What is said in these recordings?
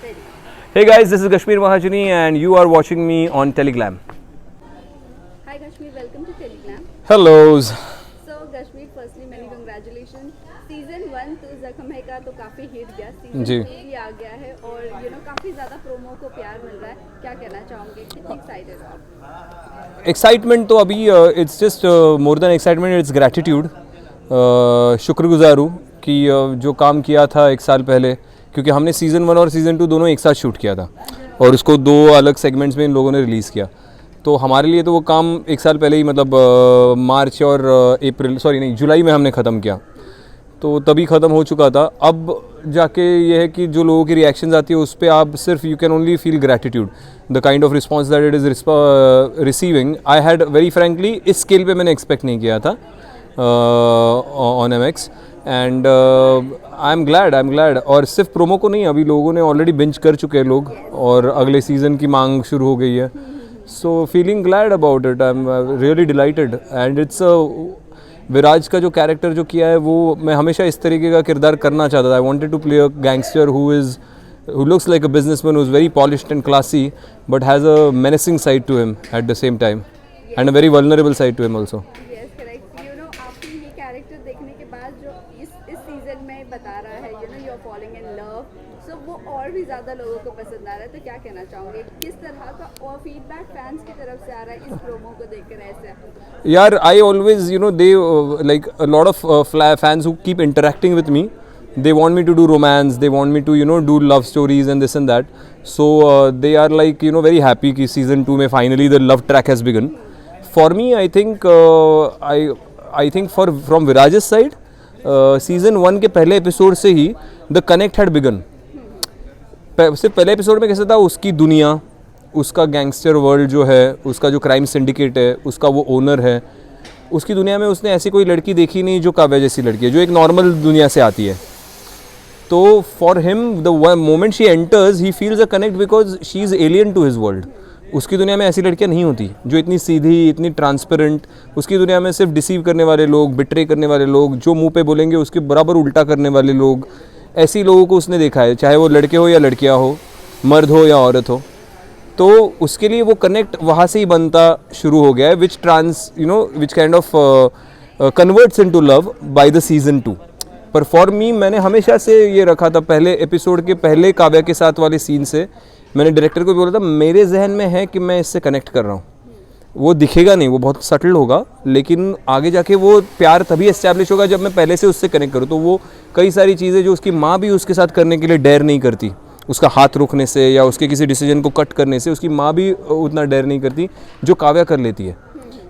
Hey guys, this is Kashmir Mahajani and you are watching me on Teleglam. Hi Kashmir, welcome to Teleglam. Hellos. So Kashmir, firstly many congratulations. Season 1 तो जख्म है का तो काफ़ी hit गया, season 2 भी आ गया है और काफ़ी ज़्यादा प्रोमो को प्यार मिल रहा है. क्या कहना चाहोगे, कितनी एक्साइटेड हो? एक्साइटमेंट तो अभी it's just more than excitement, it's gratitude. शुक्रगुजार हूँ कि जो काम किया था एक साल पहले, क्योंकि हमने सीज़न 1 और सीज़न 2 दोनों एक साथ शूट किया था और उसको 2 अलग सेगमेंट्स में इन लोगों ने रिलीज़ किया. तो हमारे लिए तो वो काम एक साल पहले ही, मतलब मार्च और जुलाई में हमने ख़त्म किया, तो तभी ख़त्म हो चुका था. अब जाके ये है कि जो लोगों की रिएक्शंस आती है उस पर आप सिर्फ you can only feel gratitude, the kind of response that it is receiving. I had very frankly इस स्केल पे मैंने एक्सपेक्ट नहीं किया था on MX and I am glad. और सिर्फ प्रोमो को नहीं, अभी लोगों ने ऑलरेडी बिंज कर चुके हैं लोग और अगले सीज़न की मांग शुरू हो गई है. So feeling glad about it, I am really delighted. And it's Viraj का जो कैरेक्टर जो किया है वो मैं हमेशा इस तरीके का किरदार करना चाहता था. I wanted to play a gangster who looks like a businessman, who's very polished and classy but has a menacing side to him at the same time, and a very vulnerable side to him also. Yes, correct. आपकी ये character देखने के बाद जो इस season में बता रहा है, you are falling in love, so वो और भी ज़्यादा लोगों को पसंद आ रहा है. तो क्या कहना चाहोगे, किस तरह का और फीडबैक फैंस की तरफ से आ रहा है इस प्रोमो को देखकर? ऐसे यार, I always, they like a lot of fans who keep interacting with me. They want me to do romance, they want me to do love stories and this and that. So they are like very happy कि season 2 में finally the love track has begun. For me, I think I think from Viraj's side, season 1 के पहले episode से ही the connect had begun. सिर्फ पहले episode में कैसा था, उसकी दुनिया, उसका गैंगस्टर वर्ल्ड जो है, उसका जो क्राइम सिंडिकेट है, उसका वो ओनर है, उसकी दुनिया में उसने ऐसी कोई लड़की देखी नहीं जो काव्या जैसी लड़की है, जो एक नॉर्मल दुनिया से आती है. तो for him the moment she enters he feels a connect because she is alien to his world. उसकी दुनिया में ऐसी लड़कियां नहीं होती जो इतनी सीधी, इतनी ट्रांसपेरेंट. उसकी दुनिया में सिर्फ डिसीव करने वाले लोग, बिट्रे करने वाले लोग, जो मुंह पे बोलेंगे उसके बराबर उल्टा करने वाले लोग, ऐसी लोगों को उसने देखा है, चाहे वो लड़के हो या लड़कियां हो, मर्द हो या औरत हो. तो उसके लिए वो कनेक्ट वहाँ से ही बनता शुरू हो गया है, which kind of converts into love by the season 2. पर फॉर मी, मैंने हमेशा से ये रखा था, पहले एपिसोड के पहले काव्या के साथ वाले सीन से मैंने डायरेक्टर को भी बोला था, मेरे जहन में है कि मैं इससे कनेक्ट कर रहा हूँ. वो दिखेगा नहीं, वो बहुत सटल होगा, लेकिन आगे जाके वो प्यार तभी एस्टैब्लिश होगा जब मैं पहले से उससे कनेक्ट करूँ. तो वो कई सारी चीज़ें जो उसकी माँ भी उसके साथ करने के लिए डेयर नहीं करती, उसका हाथ रोकने से या उसके किसी डिसीजन को कट करने से उसकी माँ भी उतना डेयर नहीं करती जो काव्या कर लेती है,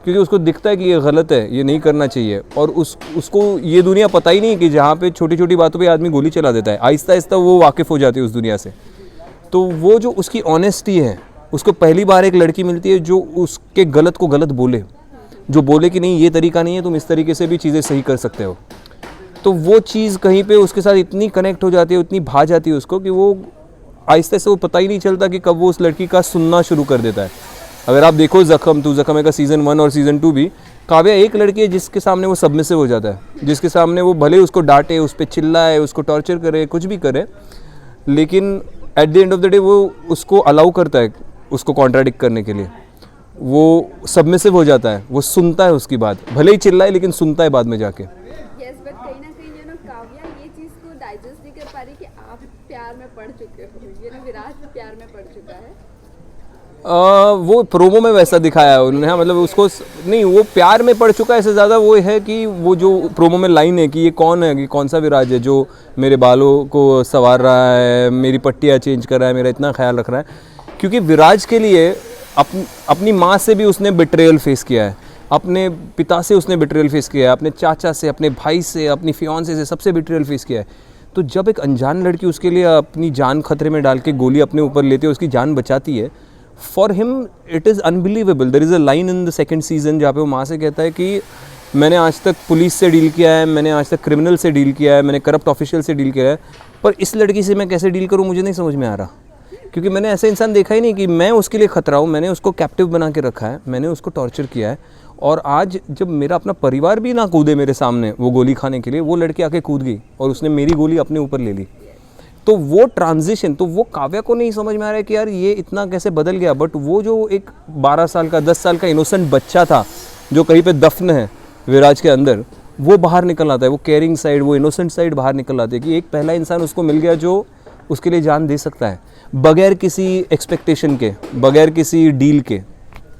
क्योंकि उसको दिखता है कि ये गलत है, ये नहीं करना चाहिए. और उसको ये दुनिया पता ही नहीं कि जहाँ पे छोटी छोटी बातों पे आदमी गोली चला देता है. आहिस्ता आहिस्ता वो वाकिफ़ हो जाती है उस दुनिया से. तो वो जो उसकी ऑनेस्टी है, उसको पहली बार एक लड़की मिलती है जो उसके गलत को गलत बोले, जो बोले कि नहीं ये तरीका नहीं है, तुम इस तरीके से भी चीज़ें सही कर सकते हो. तो वो चीज़ कहीं पे उसके साथ इतनी कनेक्ट हो जाती है, इतनी भा जाती है उसको, कि वो आहिस्ते से वो पता ही नहीं चलता कि कब वो उस लड़की का सुनना शुरू कर देता है. अगर आप देखो जख्म है का सीज़न 1 और सीज़न 2 भी, काव्या एक लड़की है जिसके सामने वो सबमिसिव हो जाता है, जिसके सामने वो भले उसको डांटे, उस पर चिल्लाए, उसको टॉर्चर करे, कुछ भी करे, लेकिन at the end of the day वो उसको अलाउ करता है उसको कॉन्ट्राडिक्ट करने के लिए. वो सबमिसिव हो जाता है, वो सुनता है उसकी बात, भले ही चिल्लाए लेकिन सुनता है बाद में जाके. यस, बट कहीं ना कहीं काव्या ये चीज़ को डाइजेस्ट नहीं कर पा रही कि आप प्यार में पड़ चुके हो, विराज भी प्यार में पड़ चुका है. वो प्रोमो में वैसा दिखाया है उन्होंने, मतलब उसको नहीं, वो प्यार में पड़ चुका है. इससे ज़्यादा वो है कि वो जो प्रोमो में लाइन है कि ये कौन है, कि कौन सा विराज है जो मेरे बालों को संवार रहा है, मेरी पट्टियाँ चेंज कर रहा है, मेरा इतना ख्याल रख रहा है. क्योंकि विराज के लिए अपनी माँ से भी उसने बिट्रेयल फेस किया है, अपने पिता से उसने बिट्रेयल फेस किया है, अपने चाचा से, अपने भाई से, अपनी फियांसे से, सबसे बिट्रेयल फेस किया है. तो जब एक अनजान लड़की उसके लिए अपनी जान खतरे में डाल के गोली अपने ऊपर लेती है, उसकी जान बचाती है, for him it is unbelievable. There is a line in the second season जहाँ पे वो माँ से कहता है कि मैंने आज तक पुलिस से डील किया है, मैंने आज तक क्रिमिनल से डील किया है, मैंने करप्ट ऑफिशियल से डील किया है, पर इस लड़की से मैं कैसे डील करूँ मुझे नहीं समझ में आ रहा. क्योंकि मैंने ऐसा इंसान देखा ही नहीं कि मैं उसके लिए ख़तरा हूँ. मैंने उसको कैप्टिव बना के रखा है, मैंने उसको टॉर्चर किया है, और आज जब मेरा अपना परिवार भी ना कूदे मेरे सामने वो गोली खाने के लिए, वो लड़की आके कूद गई और उसने मेरी गोली अपने ऊपर ले ली. तो वो ट्रांजिशन, तो वो काव्या को नहीं समझ में आ रहा है कि यार ये इतना कैसे बदल गया, बट वो जो एक 12 साल का 10 साल का इनोसेंट बच्चा था जो कहीं पे दफन है विराज के अंदर, वो बाहर निकल आता है, वो केयरिंग साइड, वो इनोसेंट साइड बाहर निकल आती है कि एक पहला इंसान उसको मिल गया जो उसके लिए जान दे सकता है बगैर किसी एक्सपेक्टेशन के, बगैर किसी डील के.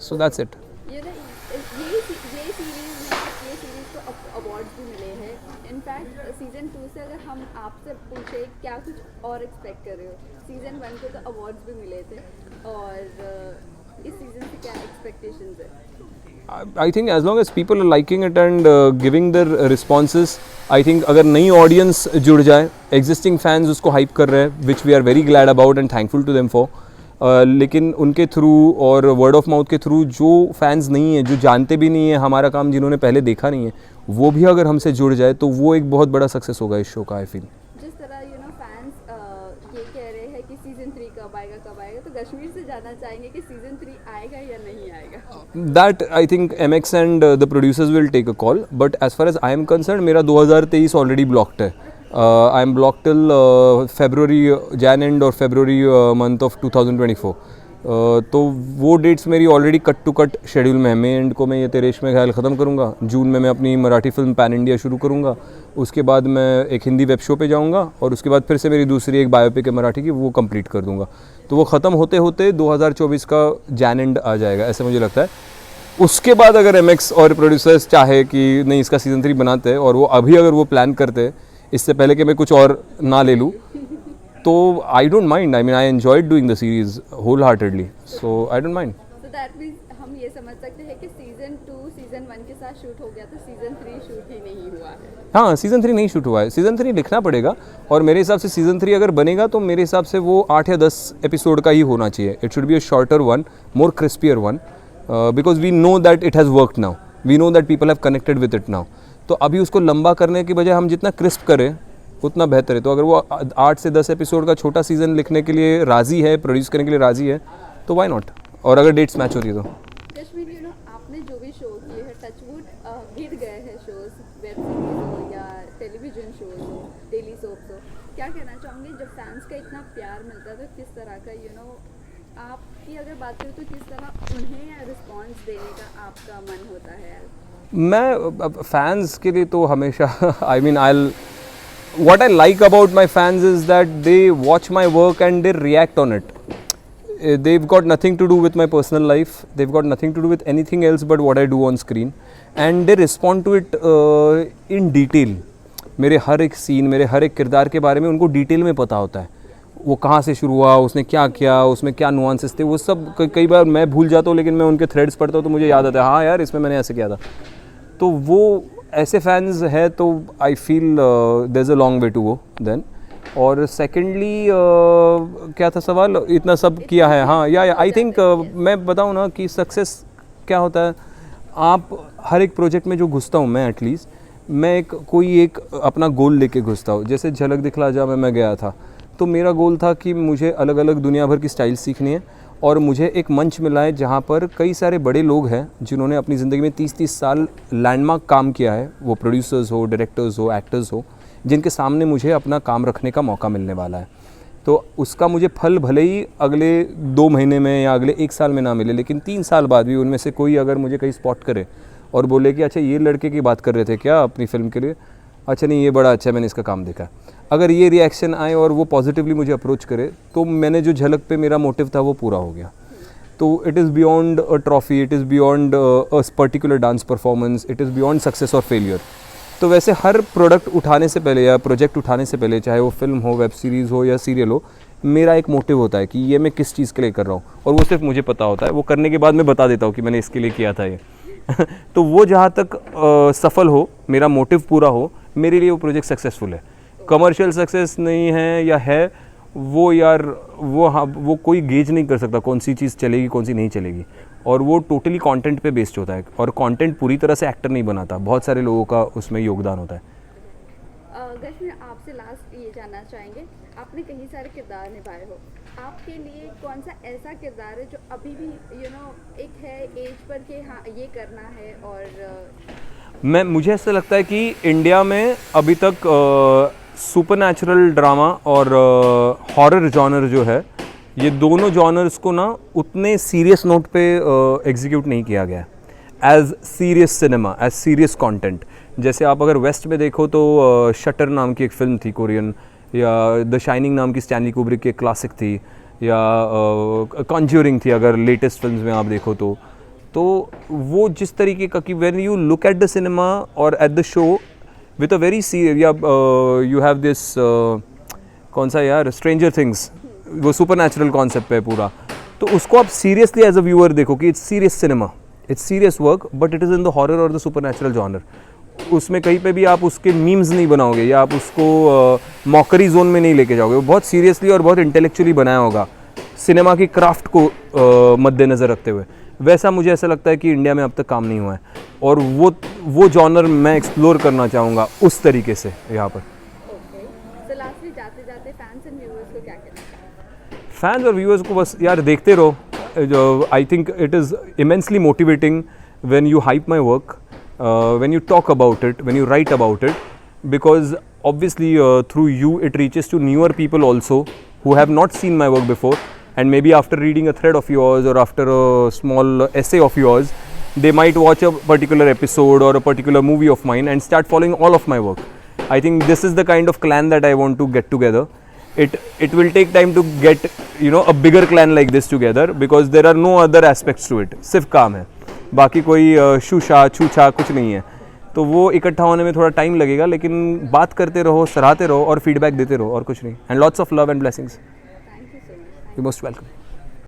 So that's it. ये ना ये सीरीज को अवार्ड्स भी मिले हैं. इनफैक्ट सीजन 2 से अगर हम आपसे पूछे क्या कुछ और एक्सपेक्ट कर रहे हो, सीजन 1 को तो अवार्ड्स भी मिले थे, और इस सीजन से क्या एक्सपेक्टेशंस है? I think as long as people are liking it and giving their responses, I think अगर नई audience जुड़ जाए, existing fans उसको hype कर रहे हैं, which we are very glad about and thankful to them for. लेकिन उनके थ्रू और word of mouth के थ्रू जो fans नहीं है, जो जानते भी नहीं है हमारा काम, जिन्होंने पहले देखा नहीं है, वो भी अगर हमसे जुड़ जाए तो वो एक बहुत बड़ा सक्सेस होगा इस शो का. आई फील जिस तरह फैंस ये कह रहे हैं कि सीजन 3 कब आएगा, तो कश्मीर से जानना चाहेंगे कि सीजन 3 आएगा या नहीं आएगा. That I think MX and the producers will take a call, but as far as I am concerned, मेरा 2023 already blocked है. I am blocked till February, Jan end और February month of 2024. तो वो dates मेरी already cut to cut schedule में है. मई and को मैं ये तेरे इश्क में ख्याल ख़त्म करूँगा. जून में मैं अपनी मराठी फिल्म पैन इंडिया शुरू करूँगा. उसके बाद मैं एक हिंदी वेब शो पे जाऊँगा और उसके बाद फिर से मेरी दूसरी एक बायोपिक है मराठी की, वो कंप्लीट कर दूँगा. तो वो ख़त्म होते होते 2024 का जैन एंड आ जाएगा, ऐसे मुझे लगता है. उसके बाद अगर MX और प्रोड्यूसर्स चाहे कि नहीं इसका सीज़न 3 बनाते हैं, और वो अभी अगर वो प्लान करते हैं इससे पहले कि मैं कुछ और ना ले लूँ, तो I don't mind. I mean I enjoyed doing the series wholeheartedly, so I don't mind. So that means हम ये समझ सकते हैं कि सीजन 2 सीजन 1 के साथ शूट हो गया, तो सीजन 3 शूट ही नहीं हुआ है. हाँ, सीज़न 3 नहीं शूट हुआ है. सीज़न 3 लिखना पड़ेगा, और मेरे हिसाब से सीज़न 3 अगर बनेगा तो मेरे हिसाब से वो 8 या 10 एपिसोड का ही होना चाहिए. It should be a shorter one, more crispier one, because we know that it has worked now, we know that people have connected with it now. तो अभी उसको लंबा करने की बजाय हम जितना क्रिस्प करें उतना बेहतर है. तो अगर वो 8 से 10 एपिसोड का छोटा सीज़न लिखने के लिए राज़ी है, प्रोड्यूस करने के लिए राज़ी है, तो वाई नॉट. और अगर डेट्स मैच होती है तो. कश्मीर आपने जो भी शो किए हैं, टचवुड हिट गए हैं शोज, वेब सीरीज हो या टेलीविजन शोज हो, डेली सोप्स हो, क्या कहना चाहूँगी जब फैंस का इतना प्यार मिलता है तो किस तरह का आपकी अगर बात करें तो किस तरह उन्हें रिस्पॉन्स देने का आपका मन होता है? मैं फैंस के लिए तो हमेशा I mean what I like about my fans is that they watch my work and they react on it. They've got nothing to do with my personal life. They've got nothing to do with anything else but what I do on screen. And they respond to it in detail. मेरे हर एक scene, मेरे हर एक किरदार के बारे में उनको detail में पता होता है. वो कहाँ से शुरू हुआ, उसने क्या किया, उसमें क्या नुआंसेस थे, वो सब कई बार मैं भूल जाता हूँ, लेकिन मैं उनके थ्रेड्स पढ़ता हूँ तो मुझे याद आता है, हाँ यार इसमें मैंने ऐसे किया था. तो वो ऐसे फैंस है तो I feel there is a long way to go then. और सेकेंडली क्या था सवाल, इतना सब किया है. हाँ या आई थिंक मैं बताऊँ ना कि सक्सेस क्या होता है. आप हर एक प्रोजेक्ट में जो घुसता हूँ मैं, एटलीस्ट मैं कोई एक अपना गोल लेके घुसता हूँ. जैसे झलक दिखला जा मैं गया था तो मेरा गोल था कि मुझे अलग अलग दुनिया भर की स्टाइल सीखनी है, और मुझे एक मंच मिला है जहाँ पर कई सारे बड़े लोग हैं जिन्होंने अपनी ज़िंदगी में 30-30 साल लैंडमार्क काम किया है. वो प्रोड्यूसर्स हो, डायरेक्टर्स हो, एक्टर्स हो, जिनके सामने मुझे अपना काम रखने का मौका मिलने वाला है. तो उसका मुझे फल भले ही अगले 2 महीने में या अगले 1 साल में ना मिले, लेकिन 3 साल बाद भी उनमें से कोई अगर मुझे कहीं स्पॉट करे और बोले कि अच्छा ये लड़के की बात कर रहे थे क्या अपनी फ़िल्म के लिए, अच्छा नहीं ये बड़ा अच्छा है, मैंने इसका काम देखा, अगर ये रिएक्शन आए और वो पॉजिटिवली मुझे अप्रोच करे, तो मैंने जो झलक पे मेरा मोटिव था वो पूरा हो गया. तो it is beyond a trophy, it is beyond a particular dance performance, it is beyond success और फेलियर. तो वैसे हर प्रोडक्ट उठाने से पहले या प्रोजेक्ट उठाने से पहले, चाहे वो फिल्म हो, वेब सीरीज़ हो या सीरियल हो, मेरा एक मोटिव होता है कि ये मैं किस चीज़ के लिए कर रहा हूँ, और वो सिर्फ मुझे पता होता है. वो करने के बाद मैं बता देता हूँ कि मैंने इसके लिए किया था ये. तो वो जहाँ तक सफल हो, मेरा मोटिव पूरा हो, मेरे लिए वो प्रोजेक्ट सक्सेसफुल है. कमर्शियल सक्सेस नहीं है या है वो यार वो, हाँ वो कोई गेज नहीं कर सकता कौन सी चीज़ चलेगी कौन सी नहीं चलेगी. और वो टोटली कंटेंट पे बेस्ड होता है, और कंटेंट पूरी तरह से एक्टर नहीं बनाता, बहुत सारे लोगों का उसमें योगदान होता है. कश्मीर आपसे लास्ट ये जानना चाहेंगे, आपने कई सारे किरदार निभाए हो, आपके लिए कौन सा ऐसा किरदार है जो अभी भी एक है एज पर कि हाँ ये करना है? और मुझे ऐसा लगता है कि इंडिया में अभी तक सुपरनैचुरल ड्रामा और हॉरर जॉनर जो है, ये दोनों जॉनर्स को ना उतने सीरियस नोट पे एग्जीक्यूट नहीं किया गया है as serious cinema, as serious content. जैसे आप अगर वेस्ट में देखो तो शटर नाम की एक फ़िल्म थी कोरियन, या द शाइनिंग नाम की स्टैनली कुब्रिक की एक क्लासिक थी, या कॉन्ज्यूरिंग थी अगर लेटेस्ट फिल्म्स में आप देखो तो वो जिस तरीके का कि when you look at the cinema और at the show with a very या यू हैव दिस कौन सा यार, स्ट्रेंजर थिंग्स, वो सुपर नेचुरल कॉन्सेप्ट पे पूरा, तो उसको आप सीरियसली एज अ व्यूअर देखो कि it's serious cinema, it's serious work, but it is in the horror और द सुपर नेचुरल जॉनर। उसमें कहीं पे भी आप उसके मीम्स नहीं बनाओगे या आप उसको मॉकरी जोन में नहीं लेके जाओगे, वो बहुत सीरियसली और बहुत इंटेलेक्चुअली बनाया होगा सिनेमा की क्राफ्ट को मद्देनज़र रखते हुए। वैसा मुझे ऐसा लगता है कि इंडिया में अब तक काम नहीं हुआ है, और वो जॉनर मैं एक्सप्लोर करना चाहूँगा उस तरीके से यहाँ पर। तो लास्टली जाते जाते फैंस एंड व्यूअर्स को क्या कहना चाहेंगे? फैंस और व्यूअर्स को बस यार देखते रहो। I think it is immensely motivating when you hype my work, when you talk about it, when you write about it, because obviously through you it reaches to newer people also who have not seen my work before, and maybe after reading a thread of yours or after a small essay of yours, they might watch a particular episode or a particular movie of mine and start following all of my work. I think this is the kind of clan that I want to get together. It will take time to get, you know, a bigger clan like this together, because there are no other aspects to it, सिर्फ काम है, बाकी कोई शूशा छूछा कुछ नहीं है। तो वो इकट्ठा होने में थोड़ा टाइम लगेगा, लेकिन बात करते रहो, सराहते रहो और फीडबैक देते रहो, और कुछ नहीं। And lots of love and blessings. Thank you so much. You most welcome.